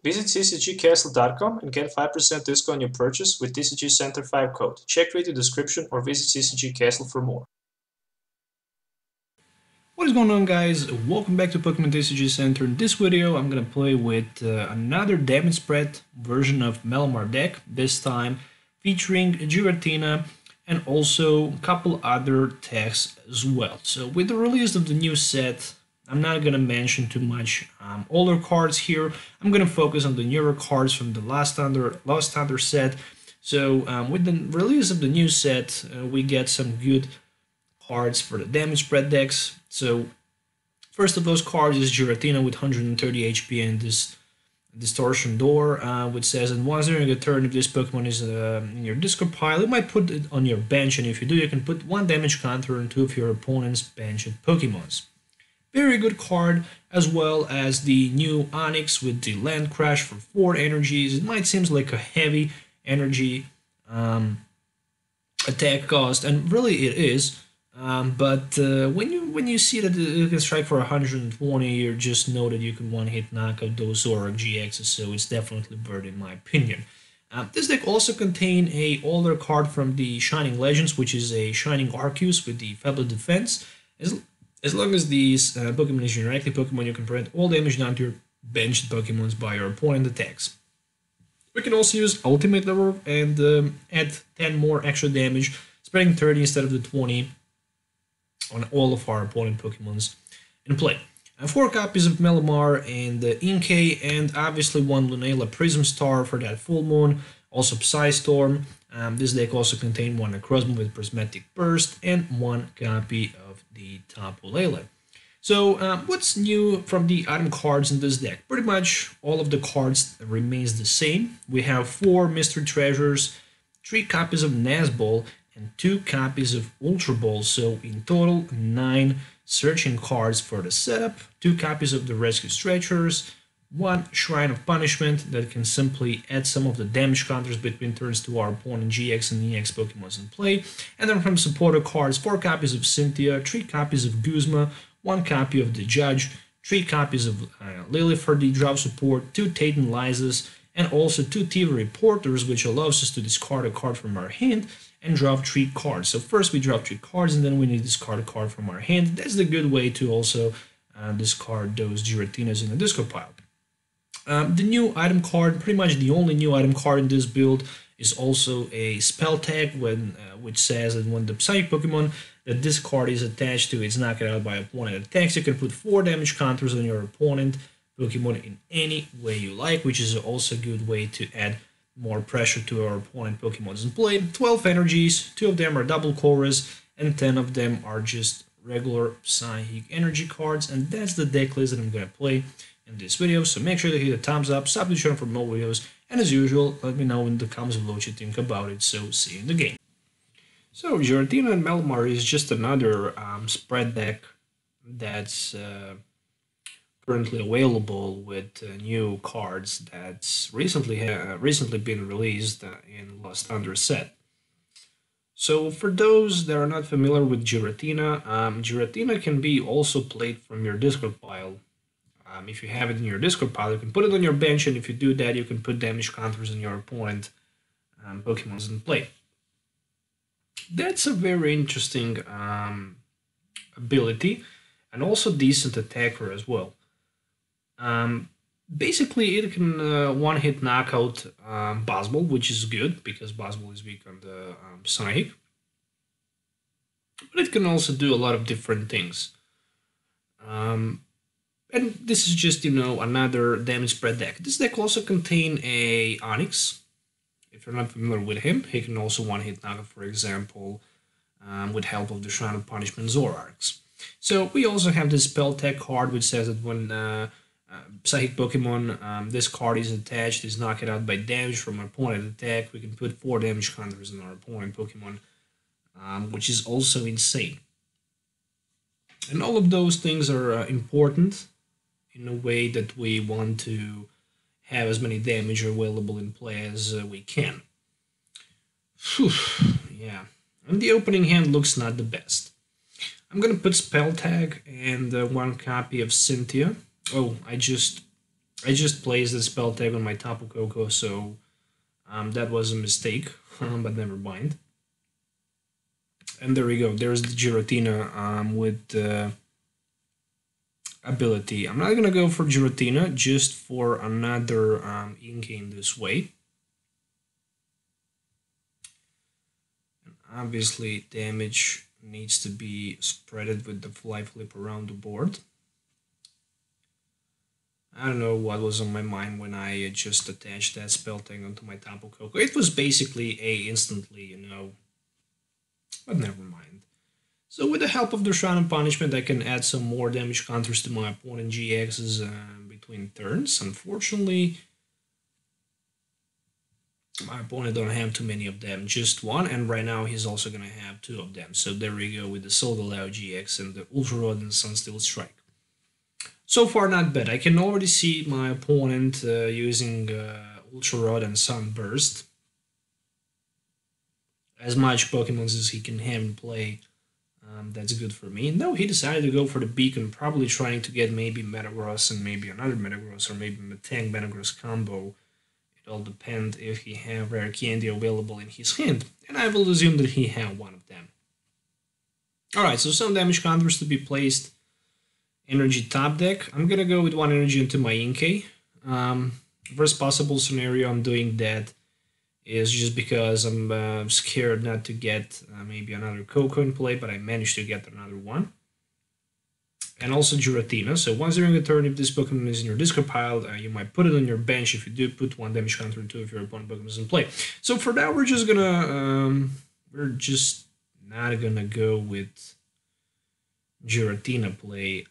Visit ccgcastle.com and get 5% discount on your purchase with TCG Center 5 code. Check video description or visit CCG Castle for more. What is going on, guys? Welcome back to Pokemon TCG Center. In this video I'm gonna play with another damage spread version of Malamar deck, this time featuring Giratina and also a couple other decks as well. So with the release of the new set, I'm not gonna mention too much older cards here. I'm gonna focus on the newer cards from the Lost Thunder set. So with the release of the new set, we get some good cards for the damage spread decks. So first of those cards is Giratina with 130 HP and this Distortion Door, which says, and once during a turn, if this Pokemon is in your discard pile, you might put it on your bench, and if you do, you can put 1 damage counter on 2 of your opponent's benched Pokemons. Very good card, as well as the new Onix with the Land Crash for 4 energies. It might seem like a heavy energy attack cost, and really it is. But when you see that it can strike for 120, you just know that you can one-hit knock out those Zoroark GXs, so it's definitely worth in my opinion. This deck also contains a older card from the Shining Legends, which is a Shining Arceus with the Fable Defense. As long as these Pokemon is your active Pokemon, you can prevent all damage done to your benched Pokemons by your opponent attacks. We can also use Ultimate Level and add 10 more extra damage, spreading 30 instead of the 20 on all of our opponent Pokemons in play. 4 copies of Malamar and Inkay, and obviously 1 Lunala Prism Star for that full moon, also Psystorm. This deck also contained 1 Necrozma with Prismatic Burst and 1 copy of the Tapu Lele. So what's new from the item cards in this deck? Pretty much all of the cards remains the same. We have 4 Mystery Treasures, 3 copies of Nazball, and 2 copies of Ultra Ball, so in total 9 searching cards for the setup, 2 copies of the Rescue Stretchers, 1 Shrine of Punishment that can simply add some of the damage counters between turns to our opponent GX and EX Pokemons in play, and then from supporter cards 4 copies of Cynthia, 3 copies of Guzma, 1 copy of the Judge, 3 copies of Lily for the drop support, 2 Tate Lizas, and also 2 TV Reporters, which allows us to discard a card from our hand and drop 3 cards. So first we drop 3 cards and then we need to discard a card from our hand. That's the good way to also discard those Giratinas in the discard pile. The new item card, pretty much the only new item card in this build, is also a spell tag which says that when the Psychic Pokemon that this card is attached to is knocked out by opponent attacks, you can put 4 damage counters on your opponent Pokemon in any way you like, which is also a good way to add more pressure to our opponent Pokemons in play. 12 energies, 2 of them are double chorus, and 10 of them are just regular Psychic energy cards, and that's the deck list that I'm going to play in this video. So make sure to hit the thumbs up, sub the channel for more videos, and as usual, let me know in the comments below what you think about it. So see you in the game. So Giratina and Malamar is just another spread deck that's currently available with new cards that's recently been released in Lost Thunder set. So for those that are not familiar with Giratina, Giratina can be also played from your discard pile. If you have it in your discard pile, you can put it on your bench, and if you do that, you can put damage counters on your opponent Pokemons in play. That's a very interesting ability, and also decent attacker as well. Basically, it can one-hit knockout Buzzball, which is good because Buzzball is weak on the Psychic. But it can also do a lot of different things. And this is just, another damage spread deck. This deck also contains a Onix. If you're not familiar with him, he can also one-hit knockout, for example, with help of the Shrine of Punishment Zoroarks. So we also have this spell tag card, which says that when Psychic Pokemon, this card is attached, is knocked out by damage from an opponent attack, we can put 4 damage counters on our opponent Pokemon, which is also insane. And all of those things are important in a way that we want to have as many damage available in play as we can. Whew, yeah, and the opening hand looks not the best. I'm gonna put Spell Tag and 1 copy of Cynthia. Oh, I just I just placed the spell tag on my Tapu Koko, so that was a mistake, but never mind. And there we go. There's the Giratina with the ability. I'm not gonna go for Giratina, just for another Inkay in this way. And obviously, damage needs to be spreaded with the fly flip around the board. I don't know what was on my mind when I just attached that spell tag onto my Tapu Koko. It was basically a instantly, you know, but never mind. So with the help of the Shrine of Punishment, I can add some more damage counters to my opponent GXs between turns. Unfortunately, my opponent don't have too many of them, just one, and right now he's also gonna have two of them. So there we go with the Solgaleo GX and the Ultra Rod and Sunsteel Strike. So far, not bad. I can already see my opponent using Ultra Rod and Sunburst. As much Pokemon as he can have in play, that's good for me. No, he decided to go for the Beacon, probably trying to get maybe Metagross and maybe another Metagross or maybe Metang Metagross combo. It all depends if he have rare candy available in his hand, and I will assume that he have one of them. Alright, so some damage counters to be placed. Energy top deck. I'm gonna go with one energy into my Inkay. Worst possible scenario I'm doing that is just because I'm scared not to get maybe another Koko in play, but I managed to get another one. And also Giratina. So once during the turn, if this Pokemon is in your discard pile, you might put it on your bench. If you do, put one damage counter into if your opponent Pokemon is in play. So for now, we're just not gonna go with Giratina play.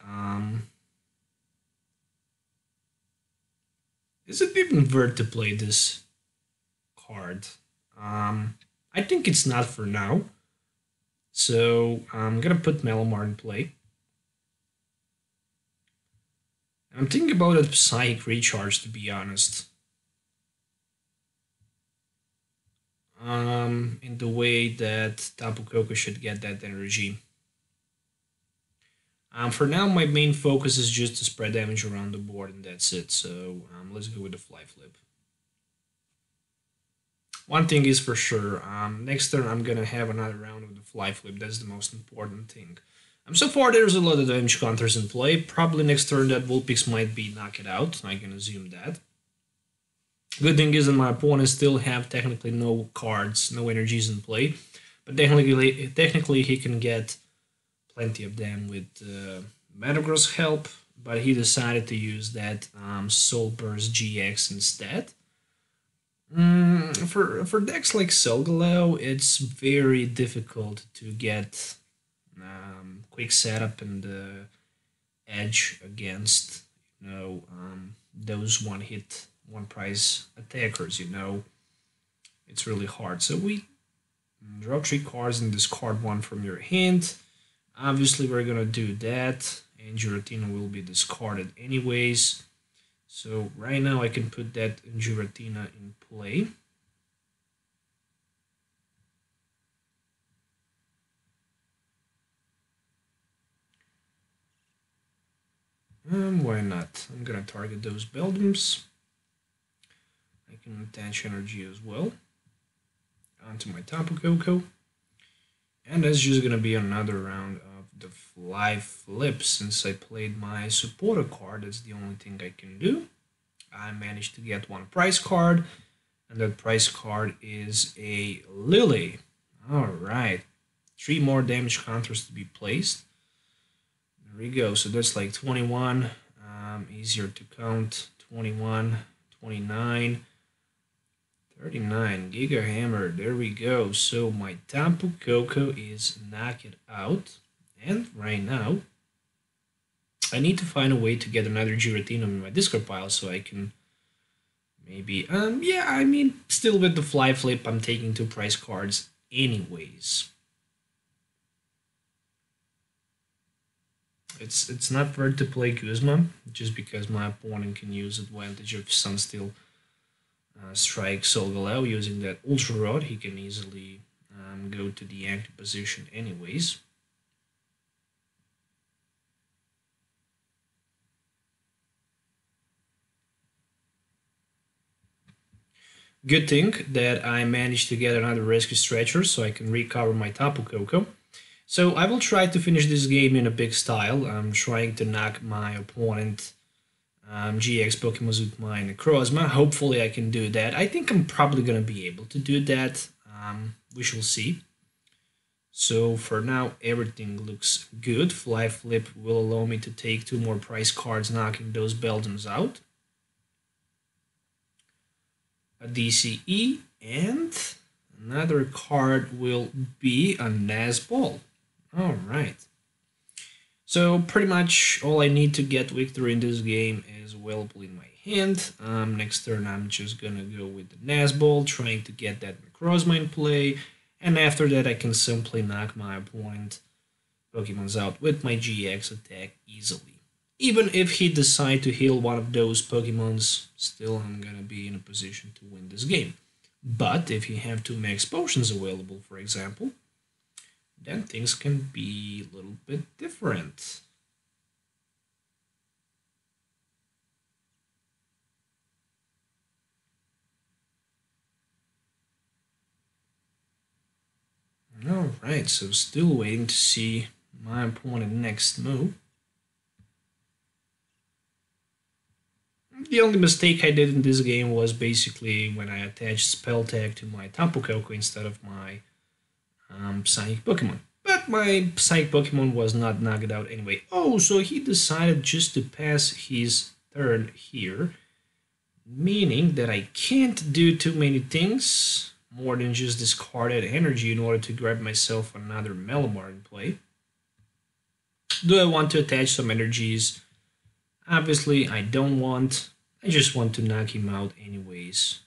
Is it even worth to play this card? I think it's not for now. So I'm gonna put Malamar in play. I'm thinking about a Psychic Recharge, to be honest. In the way that Tapu Koko should get that energy. For now, my main focus is just to spread damage around the board, and that's it. So let's go with the Fly Flip. One thing is for sure, next turn I'm gonna have another round of the Fly Flip. That's the most important thing. So far, there's a lot of damage counters in play. Probably next turn that Vulpix might be knock it out. I can assume that. Good thing is that my opponent still have technically no cards, no energies in play. But technically he can get plenty of them with Metagross help. But he decided to use that Soul Burst GX instead. For decks like Solgaleo, it's very difficult to get quick setup and edge against those one hit, one price attackers. It's really hard. So we draw 3 cards and discard one from your hand. Obviously, we're gonna do that, and Giratina will be discarded anyways. So right now I can put that Giratina in play. Why not? I'm gonna target those Beldums. I can attach energy as well onto my Tapu Koko. And that's just gonna be another round of the Fly Flip. Since I played my supporter card, that's the only thing I can do. I managed to get one prize card, and that prize card is a Lily. Alright, 3 more damage counters to be placed. There we go. So that's like 21. Easier to count. 21, 29, 39. Giga Hammer. There we go. So my Tapu Koko is knocked out. And right now, I need to find a way to get another Giratina in my discard pile so I can maybe... still with the Fly Flip, I'm taking 2 prize cards anyways. It's not worth to play Guzma, just because my opponent can use advantage of Sunsteel Strike Solgaleo using that Ultra Rod. He can easily go to the active position anyways. Good thing that I managed to get another rescue stretcher so I can recover my Tapu Koko. So I will try to finish this game in a big style. I'm trying to knock my opponent GX Pokemon with my Necrozma. Hopefully I can do that. I think I'm probably going to be able to do that. We shall see. So for now everything looks good. Fly Flip will allow me to take 2 more prize cards, knocking those Beldums out. A DCE, and another card will be a Nazball. Alright. So pretty much all I need to get victory in this game is available in my hand. Next turn I'm just gonna go with the Nazball, trying to get that Necrozma in play, and after that I can simply knock my opponent Pokemons out with my GX attack easily. Even if he decides to heal one of those Pokemons, still I'm gonna be in a position to win this game. But if you have 2 max potions available, for example, then things can be a little bit different. Alright, so still waiting to see my opponent's next move. The only mistake I did in this game was basically when I attached Spell Tag to my Tapu Koko instead of my Psychic Pokemon. But my Psychic Pokemon was not knocked out anyway. Oh, so he decided just to pass his turn here, meaning that I can't do too many things more than just discarded energy in order to grab myself another Malamar in play. Do I want to attach some energies? Obviously, I don't want. I just want to knock him out anyways.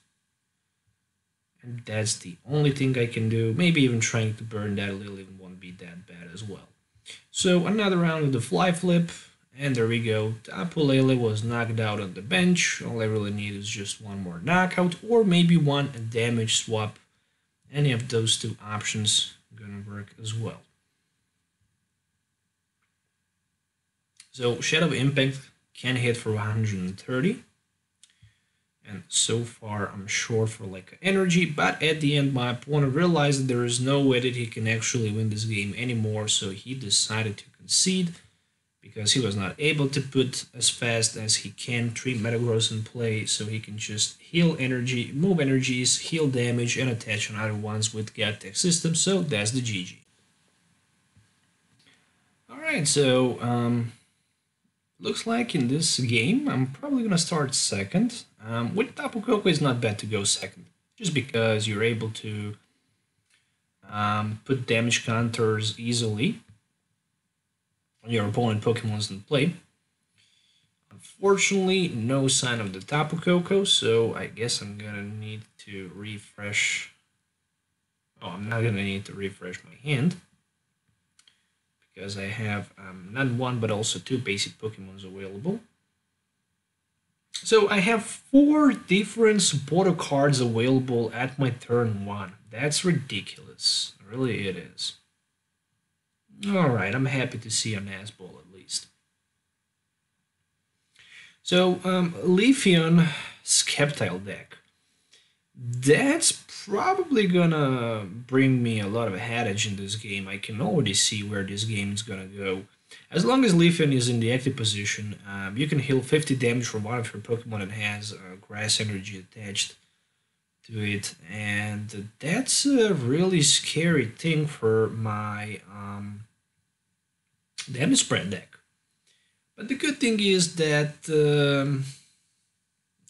And that's the only thing I can do. Maybe even trying to burn that Lillian won't be that bad as well. So another round of the Fly Flip. And there we go. Tapu Lele was knocked out on the bench. All I really need is just 1 more knockout, or maybe 1 damage swap. Any of those 2 options gonna work as well. So Shadow Impact can hit for 130. And so far I'm short for like energy, but at the end my opponent realized that there is no way that he can actually win this game anymore, so he decided to concede because he was not able to put as fast as he can 3 Metagross in play, so he can just heal energy, move energies, heal damage, and attach on other ones with Get Tech system, so that's the GG. Alright, so looks like in this game I'm probably gonna start second. With Tapu Koko it's not bad to go second, just because you're able to put damage counters easily on your opponent Pokemon's in play. Unfortunately, no sign of the Tapu Koko, so I guess I'm gonna need to refresh. Oh, I'm not gonna need to refresh my hand, because I have not 1 but also 2 basic Pokemons available. So I have 4 different supporter cards available at my turn 1. That's ridiculous. Really it is. Alright, I'm happy to see a Nazball at least. So, Leafeon Sceptile deck. That's probably gonna bring me a lot of headache in this game. I can already see where this game is gonna go. As long as Leafeon is in the active position, you can heal 50 damage from one of your Pokemon that has grass energy attached to it, and that's a really scary thing for my damage spread deck. But the good thing is that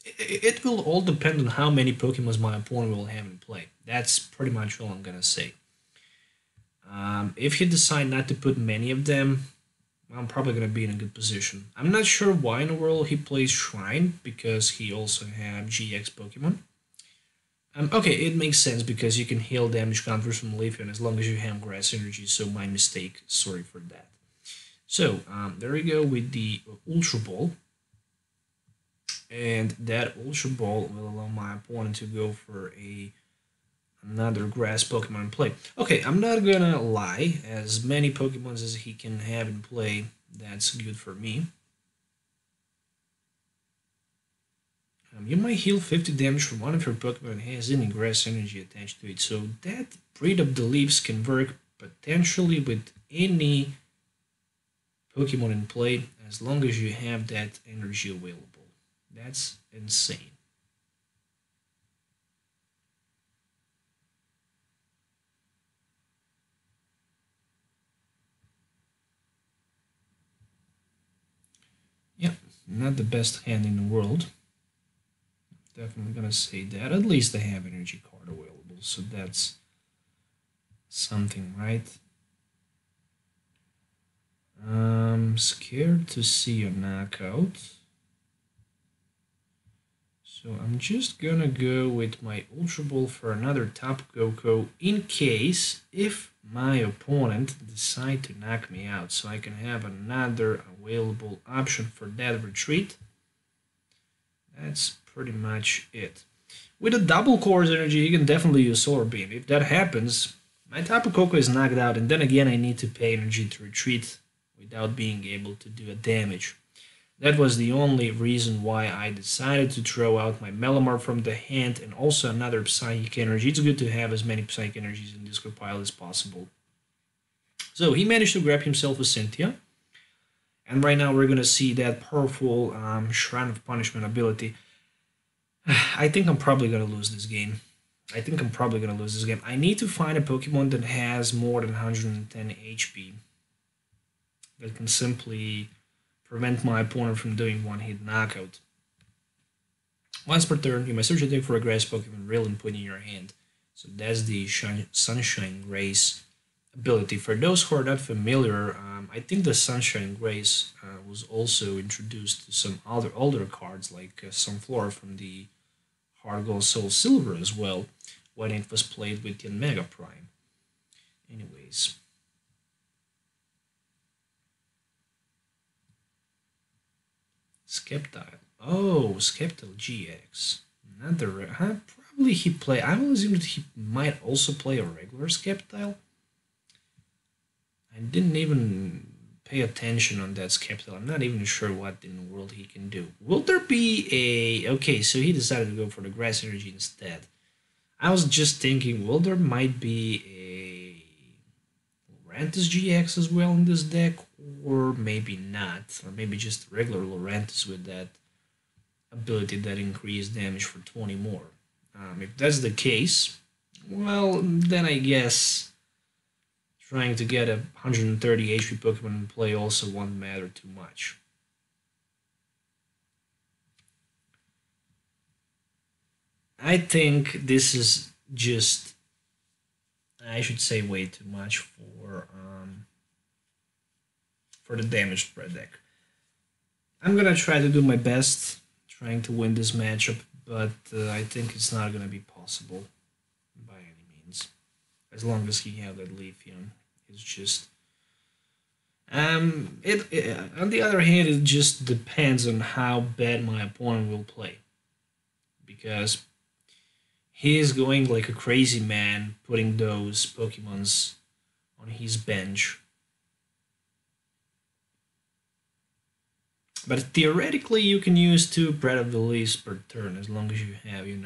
it will all depend on how many Pokemon my opponent will have in play. That's pretty much all I'm gonna say. If he decides not to put many of them, I'm probably gonna be in a good position. I'm not sure why in the world he plays Shrine, because he also has GX Pokemon. Okay, it makes sense because you can heal damage counters from Leafeon as long as you have grass energy, so my mistake, sorry for that. So, there we go with the Ultra Ball. And that Ultra Ball will allow my opponent to go for another grass Pokemon in play. Okay, I'm not gonna lie, as many Pokemons as he can have in play, that's good for me. You might heal 50 damage from one of your Pokemon that has any grass energy attached to it. So that Breed of the Leaves can work potentially with any Pokemon in play as long as you have that energy available. That's insane. Yeah, not the best hand in the world. Definitely gonna say that. At least they have energy card available, so that's something, right? I'm scared to see a knockout. So I'm just gonna go with my Ultra Ball for another Tapu Koko in case if my opponent decide to knock me out, so I can have another available option for that retreat. That's pretty much it. With a double Core's energy, you can definitely use Solar Beam. If that happens, my Tapu Koko is knocked out, and then again I need to pay energy to retreat without being able to do a damage. That was the only reason why I decided to throw out my Malamar from the hand and also another Psychic Energy. It's good to have as many Psychic Energies in this group pile as possible. So he managed to grab himself a Cynthia. And right now we're going to see that powerful Shrine of Punishment ability. I think I'm probably going to lose this game. I need to find a Pokemon that has more than 110 HP. That can simply prevent my opponent from doing one-hit knockout. Once per turn, you may search a deck for a grass Pokemon real and put in your hand. So that's the Sunshine Grace ability. For those who are not familiar, I think the Sunshine Grace was also introduced to some other older cards like Sunflora from the Heart Gold Soul Silver as well, when it was played with the Mega Prime. Anyways. Sceptile. Oh, Sceptile GX. Another. Probably he play. I will assume that he might also play a regular Sceptile. I didn't even pay attention on that Sceptile. I'm not even sure what in the world he can do. Will there be a... Okay, so he decided to go for the Grass Energy instead. I was just thinking, well, there might be a Lurantis GX as well in this deck, or maybe not. Or maybe just regular Lurantis with that ability that increased damage for 20 more. If that's the case, well, then I guess trying to get a 130 HP Pokemon in play also won't matter too much. I think this is just, I should say, way too much for the damage spread deck. I'm gonna try to do my best trying to win this matchup, but I think it's not gonna be possible by any means. As long as he have that Leafeon, it's just on the other hand, it just depends on how bad my opponent will play, because he is going like a crazy man, putting those Pokemons on his bench. But theoretically, you can use 2 Breath of the Leaves per turn, as long as you have, 2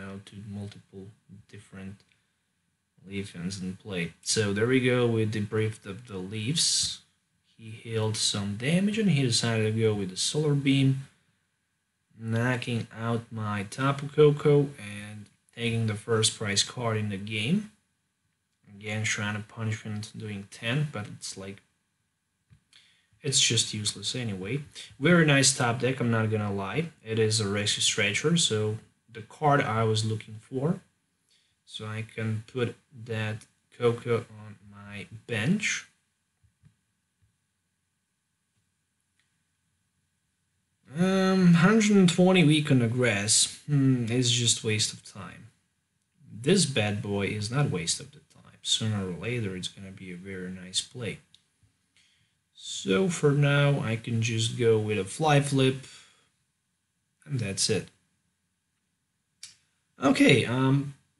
multiple different Leafeons in play. So there we go with the Breath of the Leaves. He healed some damage and he decided to go with the Solar Beam, knocking out my Tapu Koko and taking the first prize card in the game. Again, Shrine of Punishment doing 10, but it's just useless anyway. Very nice top deck, I'm not gonna lie. It is a Rescue Stretcher, so the card I was looking for. So I can put that Koko on my bench. Um, 120 weak on the grass. It's just waste of time. This bad boy is not waste of the time. Sooner or later, it's gonna be a very nice play. So for now, I can just go with a Fly Flip, and that's it. Okay,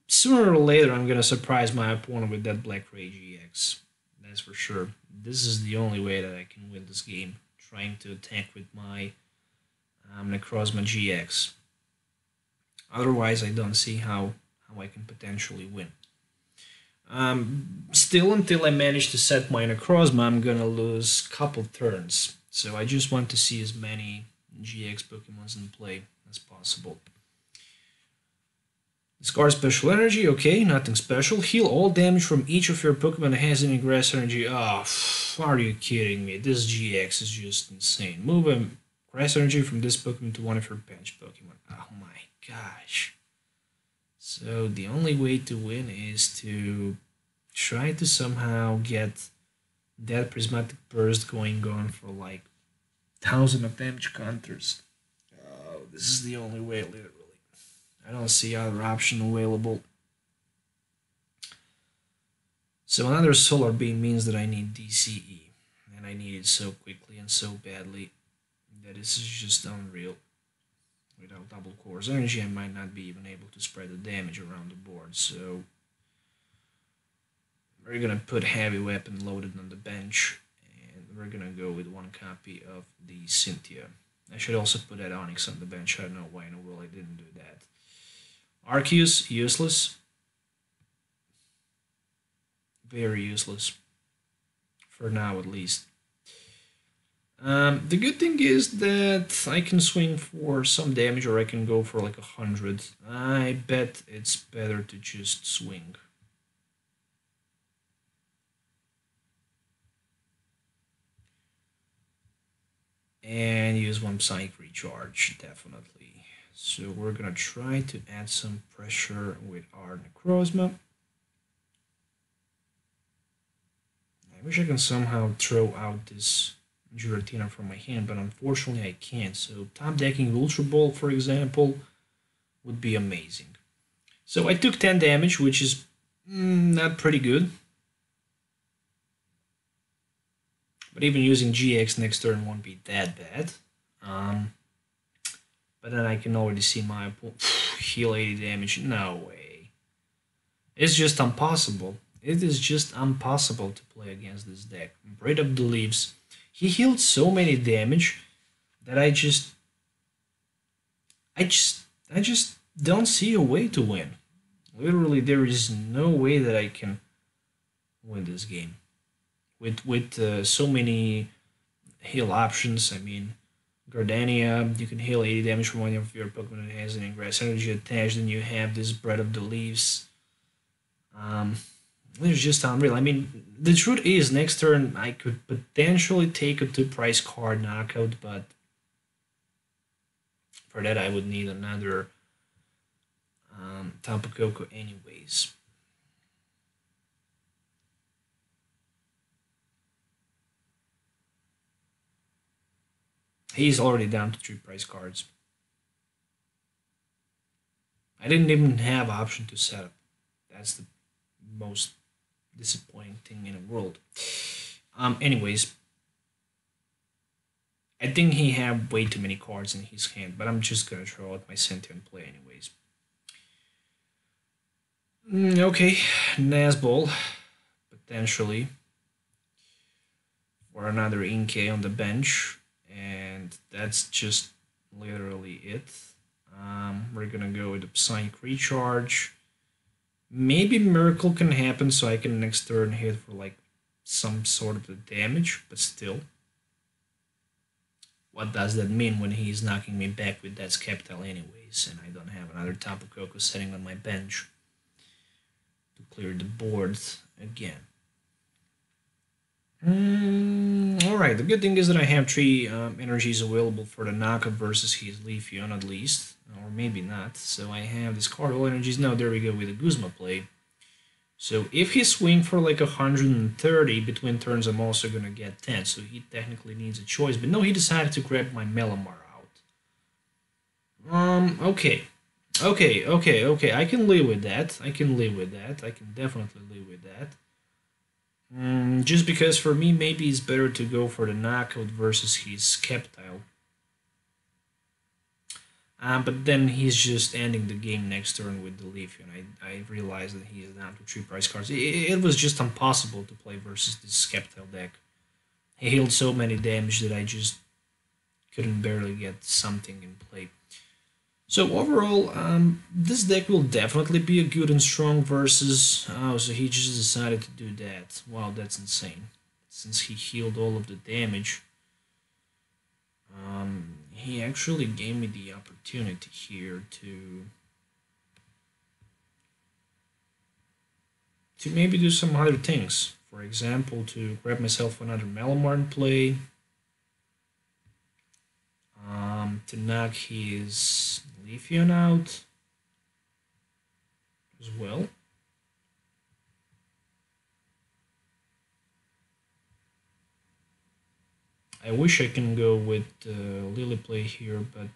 sooner or later, I'm gonna surprise my opponent with that Black Ray GX. That's for sure. This is the only way that I can win this game, trying to attack with my Necrozma-GX. Otherwise, I don't see how I can potentially win. Still, until I manage to set my Necrozma, I'm gonna lose a couple turns. So I just want to see as many GX Pokemons in play as possible. Discard special energy, okay, nothing special. Heal all damage from each of your Pokemon that has any grass energy. Oh, are you kidding me? This GX is just insane. Move a grass energy from this Pokemon to one of your bench Pokemon. Oh my gosh. So the only way to win is to try to somehow get that Prismatic Burst going on for like 1,000 of damage counters. Oh, this is the only way, literally. I don't see other option available. So another Solar Beam means that I need DCE. And I need it so quickly and so badly that this is just unreal. Without double Core's energy, I might not be even able to spread the damage around the board. So we're gonna put Heavy Weapon loaded on the bench. And we're gonna go with one copy of the Cynthia. I should also put that Onix on the bench. I don't know why in the world I didn't do that. Arceus, useless. Very useless. For now, at least. The good thing is that I can swing for some damage or I can go for like 100. I bet it's better to just swing. And use one Psych Recharge, definitely. So we're gonna try to add some pressure with our Necrozma. I wish I can somehow throw out this Giratina from my hand, but unfortunately I can't. So top decking Ultra Ball, for example, would be amazing. So I took 10 damage, which is not pretty good. But even using GX next turn won't be that bad. But then I can already see my opponent heal 80 damage. No way. It's just impossible. It is just impossible to play against this deck. Braid Up the Leaves. He healed so many damage that I just don't see a way to win. Literally, there is no way that I can win this game. With so many heal options, I mean, Gardania, you can heal 80 damage from one of your Pokemon that has an Ingress Energy attached, and you have this Breath of the Leaves. It's just unreal. I mean, the truth is, next turn I could potentially take a 2-price card knockout, but for that I would need another Tapu Koko anyways. He's already down to 3-price cards. I didn't even have option to set up. That's the most disappointing thing in the world. Anyways, I think he had way too many cards in his hand, but I'm just gonna throw out my Cynthia and play anyways. Okay, Nazball, potentially, for another Inkay on the bench, and that's just literally it. We're gonna go with the Psychic Recharge. Maybe Miracle can happen, so I can next turn hit for like some sort of the damage, but still. What does that mean when he's knocking me back with that Sceptile anyways, and I don't have another Tapu Koko sitting on my bench to clear the board again. Alright, the good thing is that I have 3 energies available for the knockout versus his Leafeon at least, or maybe not. So I have this card all energies. Now there we go with the Guzma play. So if he swing for like 130 between turns, I'm also gonna get 10. So he technically needs a choice. But no, he decided to grab my Malamar out. Okay. I can live with that. I can definitely live with that. Just because for me, maybe it's better to go for the knockout versus his Sceptile. But then he's just ending the game next turn with the Leafeon. I realized that he is down to 3-price cards. It was just impossible to play versus this Sceptile deck. He healed so many damage that I just couldn't barely get something in play. So overall, this deck will definitely be a good and strong versus. Oh, so he just decided to do that. Wow, that's insane. Since he healed all of the damage, he actually gave me the opportunity here to maybe do some other things. For example, to grab myself another Malamar in play. To knock his Leafeon out as well. I wish I can go with Lily play here, but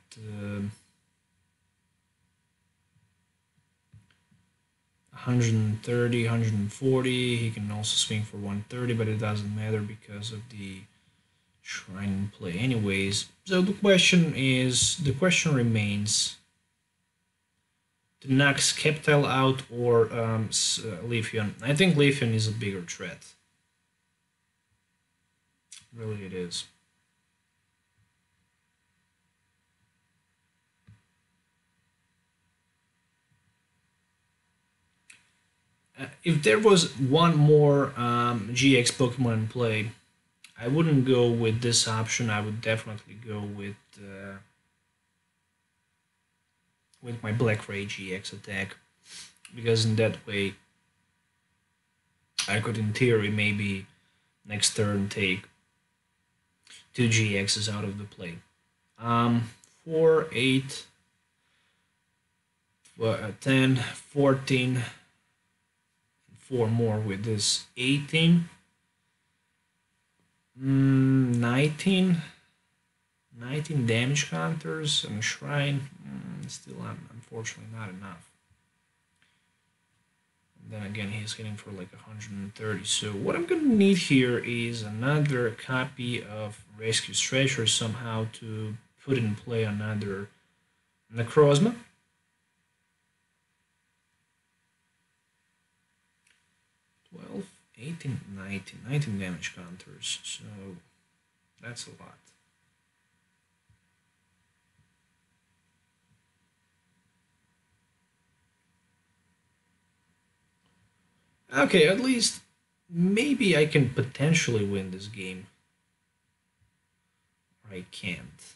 130, 140. He can also swing for 130, but it doesn't matter because of the Shrine play anyways. So the question remains to knock Sceptile out or Leafeon. I think Leafeon is a bigger threat. Really it is. If there was one more GX Pokemon in play, I wouldn't go with this option. I would definitely go with my Black Ray GX attack, because in that way I could, in theory, maybe next turn take 2 GXs out of the play. 4, 8, 10, 14, 4 more with this 18, 19 damage counters and Shrine. Still, unfortunately, not enough. And then again, he's hitting for like 130. So what I'm gonna need here is another copy of Rescue Treasure somehow to put in play another Necrozma. 12, 18, 19 damage counters, so that's a lot. Okay, at least maybe I can potentially win this game. Or I can't.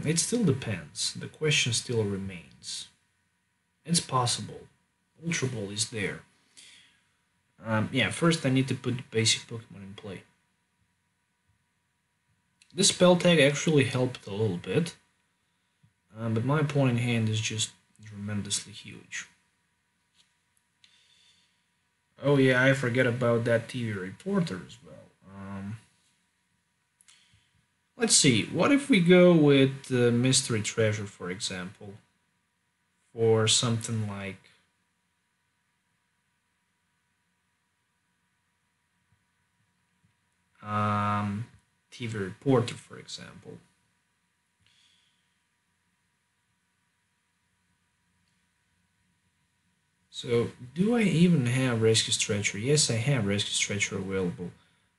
It still depends. The question still remains. It's possible. Ultra Ball is there. Yeah, first I need to put the basic Pokemon in play. This spell tag actually helped a little bit, but my opponent hand is just tremendously huge. Oh yeah, I forget about that TV reporter as well. Let's see, what if we go with Mystery Treasure, for example, for something like TV Reporter, for example. So, do I even have Rescue Stretcher? Yes, I have Rescue Stretcher available.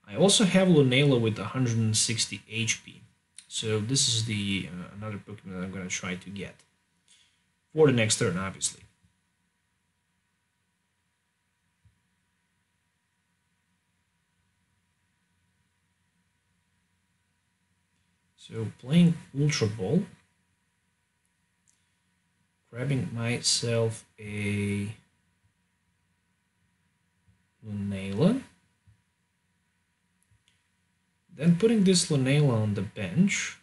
I also have Lunala with 160 HP. So this is the another Pokemon that I'm going to try to get for the next turn, obviously. So playing Ultra Ball, grabbing myself a Lunala, then putting this Lunala on the bench,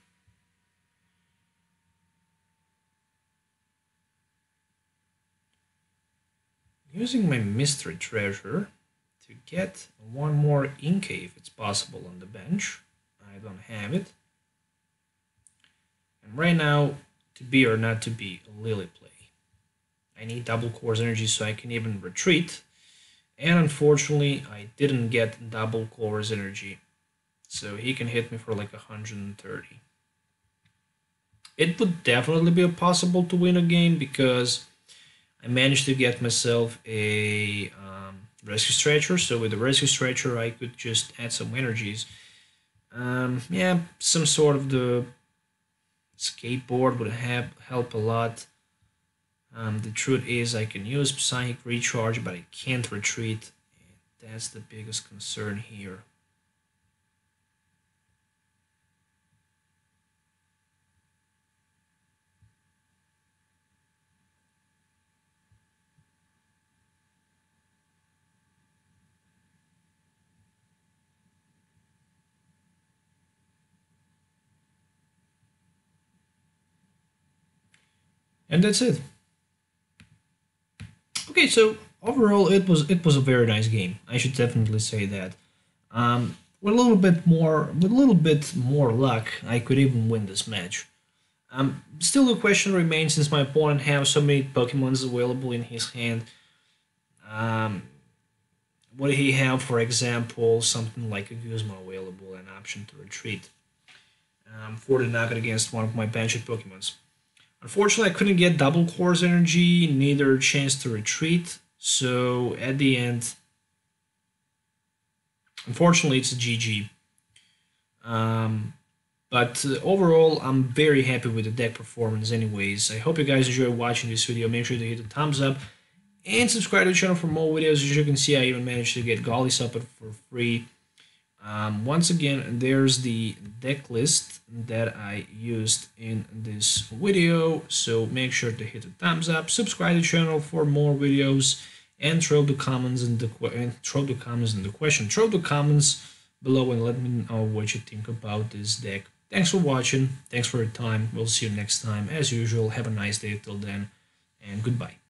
using my Mystery Treasure to get one more Inkay if it's possible on the bench. I don't have it. And right now, to be or not to be a Lily play. I need double Core's energy so I can even retreat. And unfortunately, I didn't get double Core's energy. So he can hit me for like 130. It would definitely be possible to win a game because I managed to get myself a Rescue Stretcher. So with the Rescue Stretcher, I could just add some energies. Yeah, some sort of the Skateboard would help a lot. The truth is I can use Psychic Recharge, but I can't retreat. And that's the biggest concern here. And that's it. Okay, so overall it was a very nice game. I should definitely say that. With a little bit more luck, I could even win this match. Still, the question remains, since my opponent has so many Pokemons available in his hand. Um, would he have, for example, something like a Guzma available, an option to retreat for the knockout against one of my benched Pokemons? Unfortunately, I couldn't get double Core's energy, neither chance to retreat. So at the end, unfortunately, it's a GG. But overall, I'm very happy with the deck performance anyways. I hope you guys enjoyed watching this video. Make sure to hit the thumbs up and subscribe to the channel for more videos. As you can see, I even managed to get Golly Support for free. Once again, there's the deck list that I used in this video, so make sure to hit the thumbs up, subscribe to the channel for more videos, and throw the comments in the question. Throw the comments below and let me know what you think about this deck. Thanks for watching. Thanks for your time. We'll see you next time. As usual, have a nice day till then, and goodbye.